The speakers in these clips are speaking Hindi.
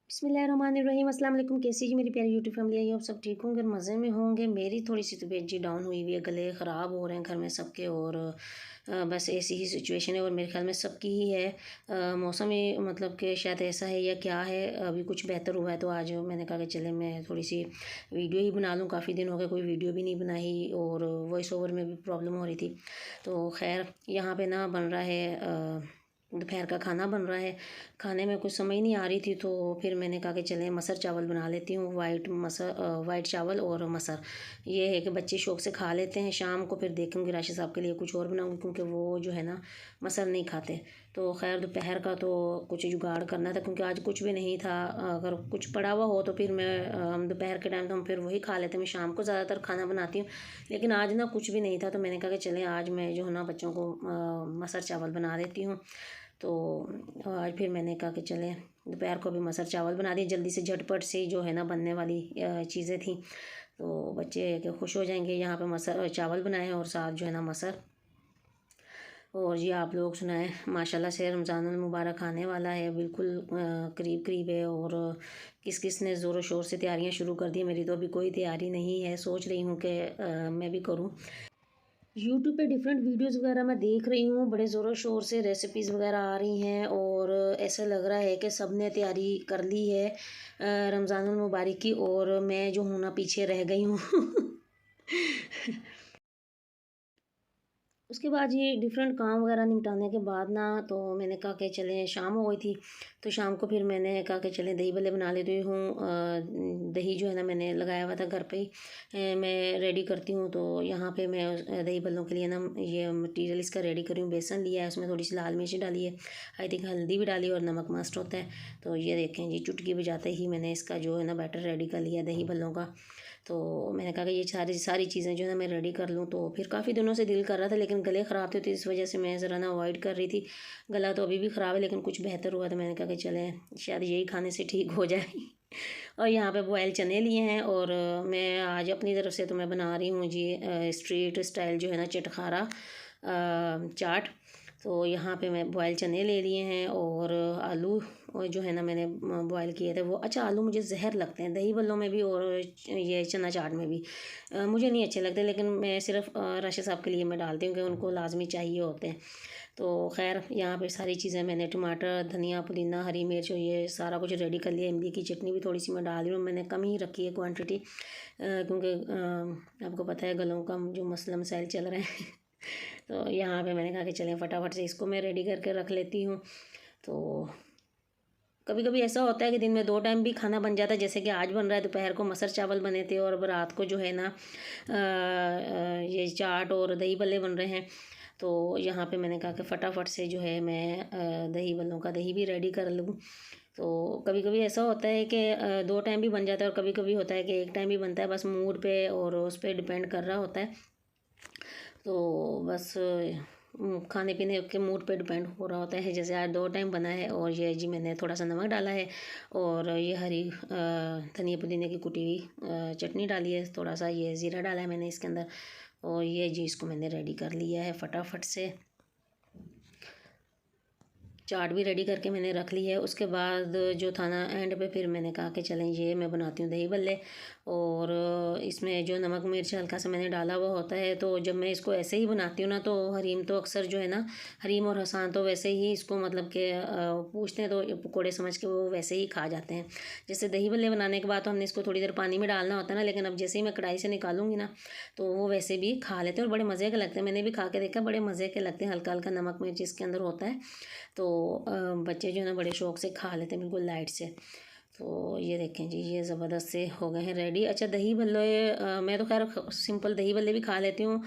बिस्मिल्लाहिर्रहमानिर्रहीम अस्सलाम वालेकुम। कैसी जी मेरी प्यारी यूट्यूब फैमिली है, आप सब ठीक होंगे और मज़े में होंगे। मेरी थोड़ी सी तबीयत जी डाउन हुई हुई है, गले ख़राब हो रहे हैं घर में सबके और बस ऐसी ही सिचुएशन है और मेरे ख्याल में सबकी ही है। मौसम ही मतलब कि शायद ऐसा है या क्या है, अभी कुछ बेहतर हुआ है तो आज मैंने कहा कि चले मैं थोड़ी सी वीडियो ही बना लूँ। काफ़ी दिन हो गए कोई वीडियो भी नहीं बनाई और वॉइस ओवर में भी प्रॉब्लम हो रही थी। तो खैर यहाँ पे ना बन रहा है, दोपहर का खाना बन रहा है। खाने में कुछ समझ नहीं आ रही थी तो फिर मैंने कहा कि चलें मटर चावल बना लेती हूँ। वाइट चावल और मटर, ये है कि बच्चे शौक से खा लेते हैं। शाम को फिर देखूँगी राशि साहब के लिए कुछ और बनाऊँगी क्योंकि वो जो है ना मटर नहीं खाते। तो खैर दोपहर का तो कुछ जुगाड़ करना था क्योंकि आज कुछ भी नहीं था। अगर कुछ पड़ा हुआ हो तो फिर हम दोपहर के टाइम तो हम फिर वही खा लेते हैं। मैं शाम को ज़्यादातर खाना बनाती हूँ लेकिन आज ना कुछ भी नहीं था तो मैंने कहा कि चलें आज मैं जो है ना बच्चों को मटर चावल बना देती हूँ। तो आज फिर मैंने कहा कि चलें दोपहर को भी मटर चावल बना दिए जल्दी से, झटपट से जो है ना बनने वाली चीज़ें थी। तो बच्चे के खुश हो जाएंगे। यहाँ पे मटर चावल बनाए और साथ जो है ना मटर। और ये आप लोग सुनाएं, माशाल्लाह से रमज़ानुल मुबारक आने वाला है, बिल्कुल करीब करीब है। और किस किस ने ज़ोरों शोर से तैयारियां शुरू कर दी। मेरी तो अभी कोई तैयारी नहीं है, सोच रही हूँ कि मैं भी करूँ। यूट्यूब पे डिफरेंट वीडियोस वगैरह मैं देख रही हूँ, बड़े ज़ोरों शोर से रेसिपीज़ वगैरह आ रही हैं और ऐसा लग रहा है कि सब ने तैयारी कर ली है रमज़ानुल मुबारक की और मैं जो हूँ ना पीछे रह गई हूँ। उसके बाद ये डिफरेंट काम वगैरह निपटाने के बाद ना तो मैंने कहा कि चलें, शाम हो गई थी तो शाम को फिर मैंने कहा कि चलें दही भल्ले बना लेती हूँ। दही जो है ना मैंने लगाया हुआ था घर पे ही, मैं रेडी करती हूँ। तो यहाँ पे मैं दही भल्लों के लिए ना ये मटीरियल इसका रेडी करी हूँ। बेसन लिया है, उसमें थोड़ी सी लाल मिर्च डाली है, आई थिंक हल्दी भी डाली और नमक मस्ट होता है। तो ये देखें जी, चुटकी बजाते ही मैंने इसका जो है ना बैटर रेडी कर लिया दही भल्लों का। तो मैंने कहा कि ये सारी सारी चीज़ें जो है ना मैं रेडी कर लूँ। तो फिर काफ़ी दिनों से दिल कर रहा था लेकिन गले ख़राब थे तो इस वजह से मैं ज़रा ना अवॉइड कर रही थी। गला तो अभी भी ख़राब है लेकिन कुछ बेहतर हुआ तो मैंने कहा कि चलें शायद यही खाने से ठीक हो जाए। और यहाँ पे बॉयल चने लिए हैं और मैं आज अपनी तरफ से तो मैं बना रही हूँ जी स्ट्रीट स्टाइल जो है ना चटखारा चाट। तो यहाँ पे मैं बॉयल चने ले लिए हैं और आलू और जो है ना मैंने बॉयल किए थे वो। अच्छा, आलू मुझे जहर लगते हैं दही बल्लों में भी और ये चना चाट में भी, मुझे नहीं अच्छे लगते लेकिन मैं सिर्फ राशि साहब के लिए मैं डालती हूँ कि उनको लाजमी चाहिए होते हैं। तो खैर यहाँ पे सारी चीज़ें मैंने टमाटर धनिया पुदीना हरी मिर्च और ये सारा कुछ रेडी कर लिया। इमली की चटनी भी थोड़ी सी मैं डाल रही हूँ, मैंने कम ही रखी है क्वांटिटी क्योंकि आपको पता है गलों का जो मसला मसाइल चल रहे हैं। तो यहाँ पे मैंने कहा कि चलें फटाफट से इसको मैं रेडी करके रख लेती हूँ। तो कभी कभी ऐसा होता है कि दिन में दो टाइम भी खाना बन जाता है, जैसे कि आज बन रहा है। दोपहर को मटर चावल बने थे और अब रात को जो है ना ये चाट और दही भल्ले बन रहे हैं। तो यहाँ पे मैंने कहा कि फटाफट से जो है मैं दही भल्लों का दही भी रेडी कर लूँ। तो कभी कभी ऐसा होता है कि दो टाइम भी बन जाता है और कभी कभी होता है कि एक टाइम भी बनता है, बस मूड पे और उस पर डिपेंड कर रहा होता है। तो बस खाने पीने के मूड पे डिपेंड हो रहा होता है। जैसे आज दो टाइम बना है और ये जी मैंने थोड़ा सा नमक डाला है और ये हरी धनिया पुदीने की कुटी हुई चटनी डाली है, थोड़ा सा ये ज़ीरा डाला है मैंने इसके अंदर। और ये जी इसको मैंने रेडी कर लिया है फटाफट से। चाट भी रेडी करके मैंने रख ली है। उसके बाद जो था ना एंड पे फिर मैंने कहा कि चलें ये मैं बनाती हूँ दही भल्ले और इसमें जो नमक मिर्च हल्का सा मैंने डाला हुआ होता है। तो जब मैं इसको ऐसे ही बनाती हूँ ना तो हरीम तो अक्सर जो है ना, हरीम और हसान तो वैसे ही इसको मतलब कि पूछते हैं तो पकौड़े समझ के वो वैसे ही खा जाते हैं। जैसे दही भल्ले बनाने के बाद तो हमने इसको थोड़ी देर पानी में डालना होता है ना, लेकिन अब जैसे ही मैं कढ़ाई से निकालूंगी ना तो वो वैसे भी खा लेते हैं और बड़े मज़े के लगते हैं। मैंने भी खा के देखा, बड़े मज़े के लगते हैं, हल्का हल्का नमक मिर्च इसके अंदर होता है। तो बच्चे जो है ना बड़े शौक से खा लेते हैं बिल्कुल लाइट से। तो ये देखें जी ये ज़बरदस्त से हो गए हैं रेडी। अच्छा, दही भल्ले मैं तो खैर सिंपल दही भल्ले भी खा लेती हूँ,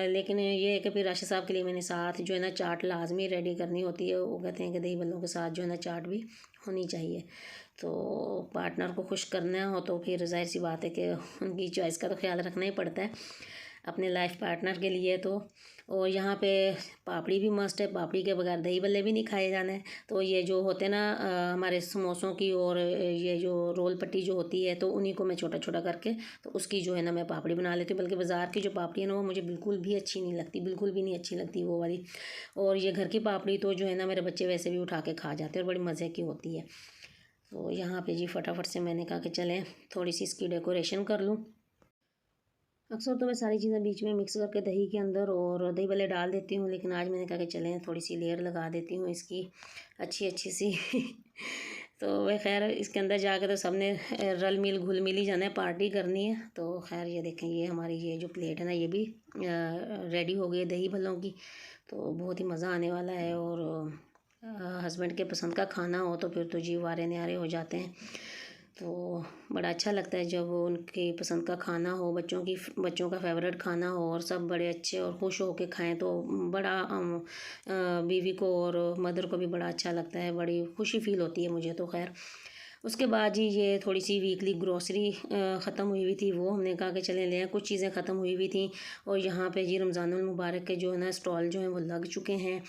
लेकिन ये है कि फिर राशि साहब के लिए मैंने साथ जो है ना चाट लाजमी रेडी करनी होती है। वो कहते हैं कि दही भल्लों के साथ जो है ना चाट भी होनी चाहिए। तो पार्टनर को खुश करना हो तो फिर जाहिर सी बात है कि उनकी चॉइस का तो ख्याल रखना ही पड़ता है अपने लाइफ पार्टनर के लिए। तो और यहाँ पे पापड़ी भी मस्त है, पापड़ी के बगैर दही भल्ले भी नहीं खाए जाने। तो ये जो होते हैं ना हमारे समोसों की और ये जो रोल पट्टी जो होती है तो उन्हीं को मैं छोटा छोटा करके तो उसकी जो है ना मैं पापड़ी बना लेती हूँ। बल्कि बाज़ार की जो पापड़ी है ना वो मुझे बिल्कुल भी अच्छी नहीं लगती, बिल्कुल भी नहीं अच्छी लगती वो वाली। और ये घर की पापड़ी तो जो है ना मेरे बच्चे वैसे भी उठा के खा जाते हैं और बड़ी मज़े की होती है। तो यहाँ पे जी फटाफट से मैंने कहा कि चलें थोड़ी सी इसकी डेकोरेशन कर लूँ। अक्सर तो मैं सारी चीज़ें बीच में मिक्स करके दही के अंदर और दही भल्ले डाल देती हूँ, लेकिन आज मैंने कहा कि चलें थोड़ी सी लेयर लगा देती हूँ इसकी अच्छी अच्छी सी तो वह खैर इसके अंदर जाके तो सबने रल मिल घुल मिल ही जाना है, पार्टी करनी है। तो खैर ये देखें, ये हमारी ये जो प्लेट है ना, ये भी रेडी हो गई है दही भल्लों की। तो बहुत ही मज़ा आने वाला है, और हस्बैंड के पसंद का खाना हो तो फिर तो जी वारे न्यारे हो जाते हैं। तो बड़ा अच्छा लगता है जब उनकी पसंद का खाना हो, बच्चों का फेवरेट खाना हो, और सब बड़े अच्छे और खुश हो के खाएँ तो बड़ा बीवी को और मदर को भी बड़ा अच्छा लगता है, बड़ी खुशी फील होती है मुझे तो। खैर उसके बाद जी ये थोड़ी सी वीकली ग्रॉसरी ख़त्म हुई हुई थी, वो हमने कहा कि चलें ले आएं। कुछ चीज़ें ख़त्म हुई हुई थी, और यहाँ पे जी रमज़ानुल मुबारक के जो है ना स्टॉल जो हैं वो लग चुके हैं।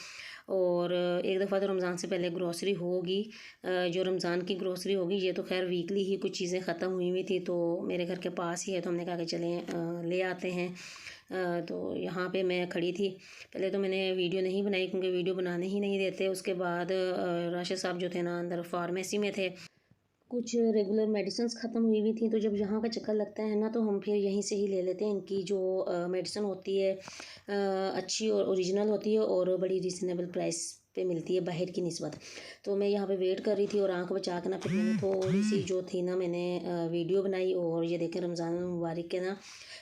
और एक दफ़ा तो रमज़ान से पहले ग्रॉसरी होगी, जो रमज़ान की ग्रॉसरी होगी। ये तो खैर वीकली ही कुछ चीज़ें ख़त्म हुई हुई थी, तो मेरे घर के पास ही है, तो हमने कहा कि चलें ले आते हैं। तो यहाँ पे मैं खड़ी थी, पहले तो मैंने वीडियो नहीं बनाई क्योंकि वीडियो बनाने ही नहीं देते। उसके बाद राशिद साहब जो थे ना अंदर फार्मेसी में थे, कुछ रेगुलर मेडिसिन्स ख़त्म हुई हुई थी, तो जब यहाँ का चक्कर लगता है ना तो हम फिर यहीं से ही ले लेते हैं। इनकी जो मेडिसिन होती है अच्छी और ओरिजिनल होती है, और बड़ी रीज़नेबल प्राइस पे मिलती है बाहर की निस्बत। तो मैं यहाँ पे वेट कर रही थी, और आंख बचा के ना फिर मैंने थोड़ी सी जो थी ना मैंने वीडियो बनाई। और ये देखें रमज़ान मुबारक के ना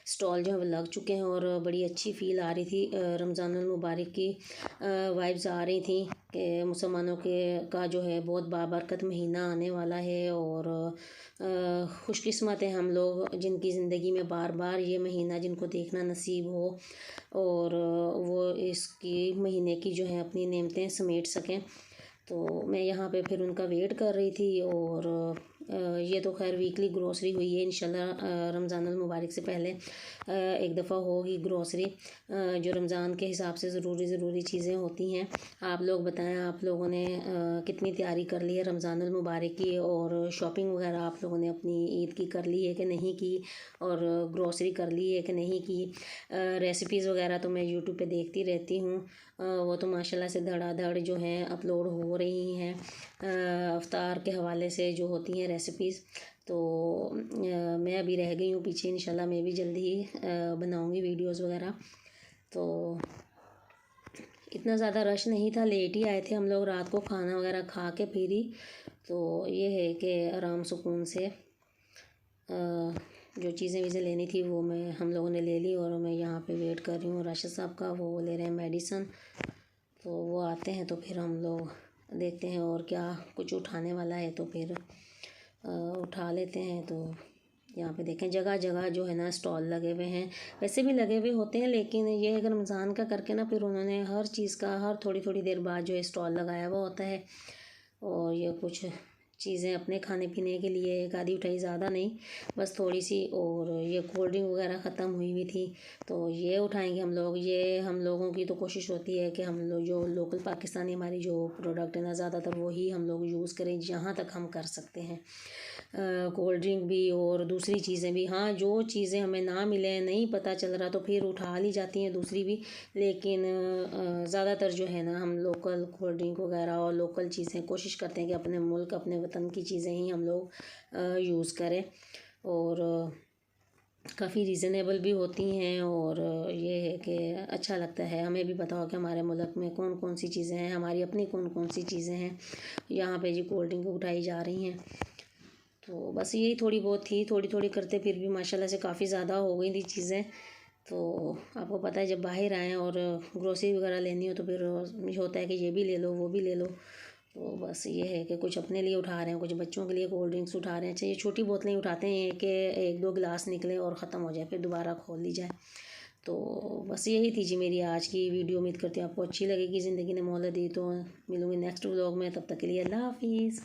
स्टॉल जो है वो लग चुके हैं, और बड़ी अच्छी फ़ील आ रही थी, रमज़ान मुबारक की वाइब्स आ रही थी कि मुसलमानों के का जो है बहुत बाबरकत महीना आने वाला है। और खुशकिस्मत हैं हम लोग जिनकी ज़िंदगी में बार बार ये महीना जिनको देखना नसीब हो, और वो इसकी महीने की जो है अपनी नेमतें समेट सकें। तो मैं यहाँ पे फिर उनका वेट कर रही थी, और ये तो खैर वीकली ग्रॉसरी हुई है। इंशाल्लाह रमज़ानुल मुबारक से पहले एक दफ़ा होगी ग्रॉसरी, जो रमज़ान के हिसाब से ज़रूरी चीज़ें होती हैं। आप लोग बताएं, आप लोगों ने कितनी तैयारी कर ली है रमज़ानुल मुबारक की, और शॉपिंग वगैरह आप लोगों ने अपनी ईद की कर ली है कि नहीं की, और ग्रॉसरी कर ली है कि नहीं की। रेसिपीज़ वगैरह तो मैं यूट्यूब पे देखती रहती हूँ, वो तो माशाल्लाह से धड़ाधड़ जो हैं अपलोड हो रही हैं अफ्तार के हवाले से जो होती हैं रेसिपीज़। तो मैं अभी रह गई हूँ पीछे, इंशाल्लाह मैं भी जल्दी ही बनाऊँगी वीडियोस वगैरह। तो इतना ज़्यादा रश नहीं था, लेट ही आए थे हम लोग, रात को खाना वगैरह खा के फिर ही। तो ये है कि आराम सुकून से जो चीज़ें लेनी थी वो हम लोगों ने ले ली, और मैं यहाँ पे वेट कर रही हूँ राशिद साहब का, वो ले रहे हैं मेडिसन। तो वो आते हैं तो फिर हम लोग देखते हैं, और क्या कुछ उठाने वाला है तो फिर उठा लेते हैं। तो यहाँ पे देखें जगह जगह जो है ना स्टॉल लगे हुए हैं, वैसे भी लगे हुए होते हैं, लेकिन ये अगर रमज़ान का करके ना फिर उन्होंने हर चीज़ का हर थोड़ी थोड़ी देर बाद जो है स्टॉल लगाया हुआ होता है। और ये कुछ चीज़ें अपने खाने पीने के लिए एक आधी उठाई, ज़्यादा नहीं, बस थोड़ी सी। और ये कोल्ड ड्रिंक वगैरह ख़त्म हुई हुई थी, तो ये उठाएंगे हम लोग। ये हम लोगों की तो कोशिश होती है कि हम लोग जो लोकल पाकिस्तानी हमारी जो प्रोडक्ट है ना ज़्यादातर वही हम लोग यूज़ करें जहाँ तक हम कर सकते हैं। कोल्ड ड्रिंक भी और दूसरी चीज़ें भी, हाँ जो चीज़ें हमें ना मिले, नहीं पता चल रहा तो फिर उठा ली जाती हैं दूसरी भी, लेकिन ज़्यादातर जो है ना हम लोकल कोल्ड ड्रिंक वगैरह और लोकल चीज़ें कोशिश करते हैं कि अपने मुल्क अपने वतन की चीज़ें ही हम लोग यूज़ करें। और काफ़ी रीज़नेबल भी होती हैं, और ये है कि अच्छा लगता है, हमें भी पता हो कि हमारे मुल्क में कौन कौन सी चीज़ें हैं, हमारी अपनी कौन कौन सी चीज़ें हैं। यहाँ पे जी कोल्ड ड्रिंक उठाई जा रही हैं। तो बस यही थोड़ी बहुत थी, थोड़ी थोड़ी करते फिर भी माशाल्लाह से काफ़ी ज़्यादा हो गई थी चीज़ें। तो आपको पता है जब बाहर आएँ और ग्रोसरी वगैरह लेनी हो तो फिर ये होता है कि ये भी ले लो वो भी ले लो। तो बस ये है कि कुछ अपने लिए उठा रहे हैं, कुछ बच्चों के लिए कोल्ड ड्रिंक्स उठा रहे हैं। अच्छा ये छोटी बोतलें उठाते हैं कि एक दो गिलास निकले और ख़त्म हो जाए, फिर दोबारा खोल ली जाए। तो बस यही थी जी मेरी आज की वीडियो। उम्मीद करती हूँ आपको अच्छी लगेगी। ज़िंदगी ने मोहलत दी तो मिलूँगी नेक्स्ट व्लॉग में, तब तक के लिए अल्लाह हाफिज़।